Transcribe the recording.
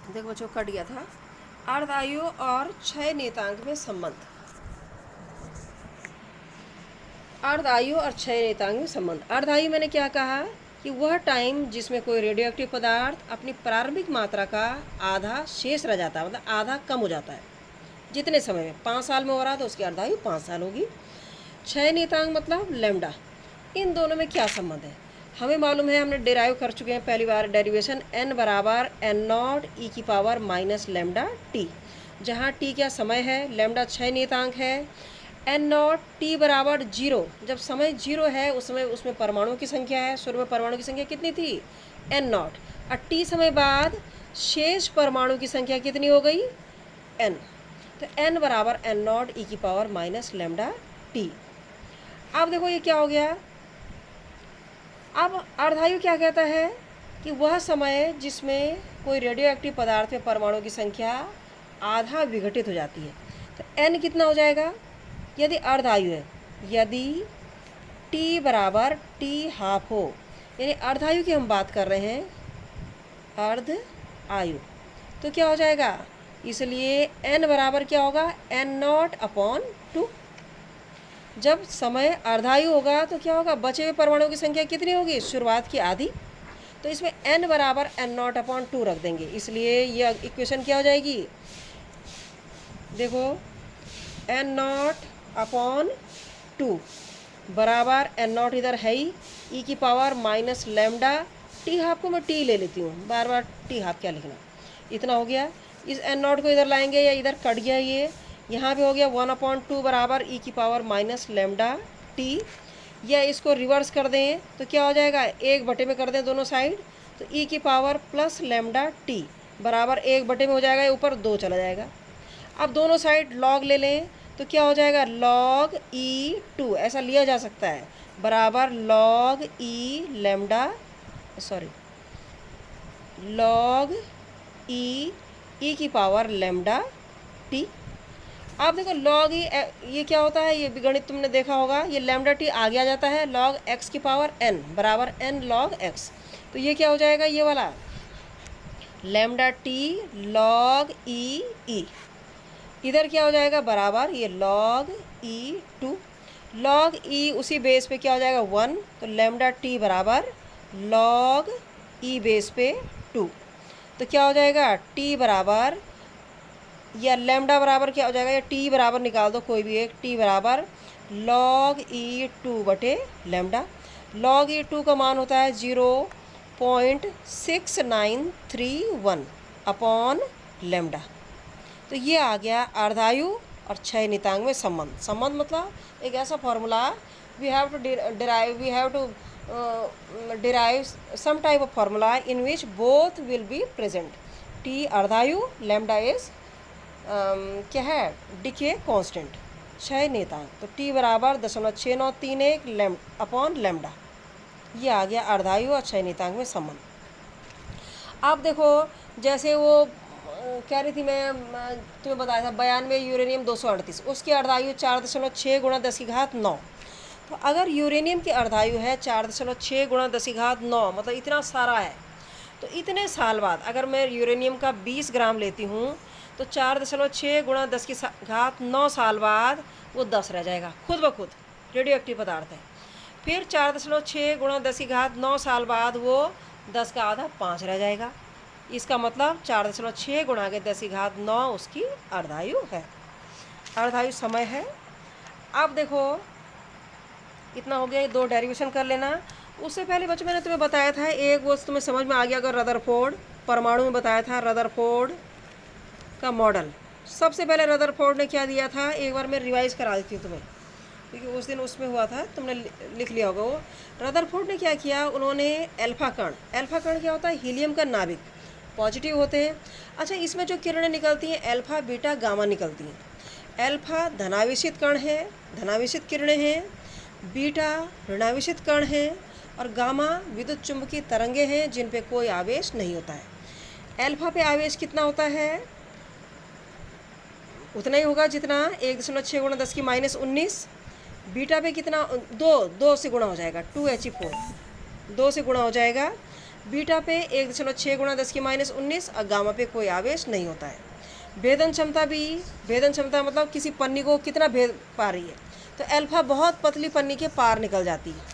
देखो बच्चों, कट गया था। अर्धायु और क्षय नेतांक में संबंध। अर्धायु और क्षय नेतांक में संबंध। अर्धायु मैंने क्या कहा कि वह टाइम जिसमें कोई रेडियोएक्टिव पदार्थ अपनी प्रारंभिक मात्रा का आधा शेष रह जाता है, मतलब आधा कम हो जाता है। जितने समय में 5 साल में हो रहा है तो उसकी अर्धायु 5 साल होगी। क्षय नेतांक मतलब लैम्डा। इन दोनों में क्या संबंध है हमें मालूम है, हमने डेराइव कर चुके हैं पहली बार डेरिवेशन। n बराबर n0 e की पावर माइनस लैम्डा t, जहाँ t क्या समय है, लैम्डा क्षय नेतांक है। n0 t बराबर 0, जब समय 0 है उस समय उसमें परमाणुओं की संख्या है। शुरू में परमाणु की संख्या कितनी थी, n0, और t समय बाद शेष परमाणु की संख्या कितनी हो गई, n। तो n बराबर n0 e की पावर माइनस लैम्डा t। अब देखो ये क्या हो गया। अब अर्धायु क्या कहता है कि वह समय जिसमें कोई रेडियोएक्टिव पदार्थ में परमाणु की संख्या आधा विघटित हो जाती है। तो n कितना हो जाएगा यदि अर्धायु है, यदि t बराबर t हाफ हो, यानी अर्धायु की हम बात कर रहे हैं, अर्ध आयु, तो क्या हो जाएगा, इसलिए n बराबर क्या होगा, n0/2। जब समय अर्धायु होगा तो क्या होगा, बचे हुए परमाणुओं की संख्या कितनी होगी, शुरुआत की आधी। तो इसमें n बराबर n0/2 रख देंगे, इसलिए ये इक्वेशन क्या हो जाएगी, देखो n0/2 बराबर n0 इधर है ही, e की power minus lambda t half को मैं t ले लेती हूँ, बार बार t हाफ क्या लिखना, इतना हो गया। इस n0 को इधर लाएंगे या इधर कट गया, ये यहाँ पे हो गया 1/2 बराबर e की पावर माइनस लैम्डा t। या इसको रिवर्स कर दें तो क्या हो जाएगा, 1/में कर दें दोनों साइड, तो e की पावर प्लस लैम्डा t बराबर 1/में हो जाएगा, ऊपर 2 चला जाएगा। अब दोनों साइड लॉग ले लें तो क्या हो जाएगा, log e2 ऐसा लिया जा सकता है, बराबर log e lambda, sorry log e की पावर लैम्डा t। आप देखो log ये क्या होता है, ये भी गणित तुमने देखा होगा, ये लैम्डा टी आगे आ जाता है, log x की पावर n बराबर n log x। तो ये क्या हो जाएगा, ये वाला लैम्डा टी log e, इधर क्या हो जाएगा, बराबर ये log e2। log e उसी बेस पे क्या हो जाएगा 1, तो लैम्डा टी बराबर log e बेस पे 2। तो क्या हो जाएगा, t बराबर या लैम्डा बराबर क्या हो जाएगा, या t बराबर निकाल दो कोई भी एक, t बराबर log e2 बटे लैम्डा। log e2 का मान होता है 0.6931 अपॉन लैम्डा। तो ये आ गया अर्धायु और क्षय नेतांक में संबंध। संबंध मतलब एक ऐसा formula, we have to derive some type of formula in which both will be present. t अर्धायु, लैम्डा इज क्या है, डिके कांस्टेंट, क्षय नेतांक, तो t बराबर 0.6931 अपॉन लैम्डा। ये आ गया अर्धायु और क्षय नेतांक में संबंध। अब देखो जैसे वो कह रही थी, मैं तुम्हें बताया था 92 यूरेनियम 238, उसकी अर्धायु 4.6 × 10⁹ तो अगर यूरेनियम की अर्धायु है 4.6 × 10⁹, मतलब इतना सारा है, तो इतने साल बाद अगर मैं यूरेनियम का 20 ग्राम लेती हूँ तो 4.6 × 10⁹ साल बाद वो 10 रह जाएगा, खुद ब खुद रेडियोएक्टिव पदार्थ है। फिर 4.6 × 10⁹ साल बाद वो 10 का आधा 5 रह जाएगा। इसका मतलब 4.6 × 10⁹ उसकी अर्धायु है, अर्धायु समय है। अब देखो इतना हो गया, ये 2 डेरिवेशन कर लेना। उससे पहले बच्चों मैंने तुम्हें बताया था एक, वो तुम्हें समझ में आ गया अगर रदरफोर्ड परमाणु में बताया था, रदरफोर्ड का मॉडल। सबसे पहले रदरफोर्ड ने क्या दिया था, एक बार मैं रिवाइज करा देती हूँ तुम्हें, क्योंकि उस दिन उसमें हुआ था, तुमने लिख लिया होगा वो। रदरफोर्ड ने क्या किया, उन्होंने अल्फा कण क्या होता है, हीलियम का नाभिक, पॉजिटिव होते हैं। अच्छा, इसमें जो किरणें निकलती हैं अल्फा बीटा गामा निकलती हैं। अल्फा धनावेशित कण है, धनावेशित किरणें हैं, बीटा ऋणावेशित कण हैं, और गामा विद्युत चुंबकीय तरंगे हैं जिन पे कोई आवेश नहीं होता है। अल्फा पे आवेश कितना होता है, उतना ही होगा जितना 1.6 × 10⁻⁻⁹। बीटा पे कितना, 2 से गुणा हो जाएगा, 2He4, 2 से गुणा हो जाएगा। बीटा पे 1.6 गुणा 10⁻19 और गामा पे कोई आवेश नहीं होता है। भेदन क्षमता भी, भेदन क्षमता मतलब किसी पन्नी को कितना भेद पा रही है, तो अल्फा बहुत पतली पन्नी के पार निकल जाती है,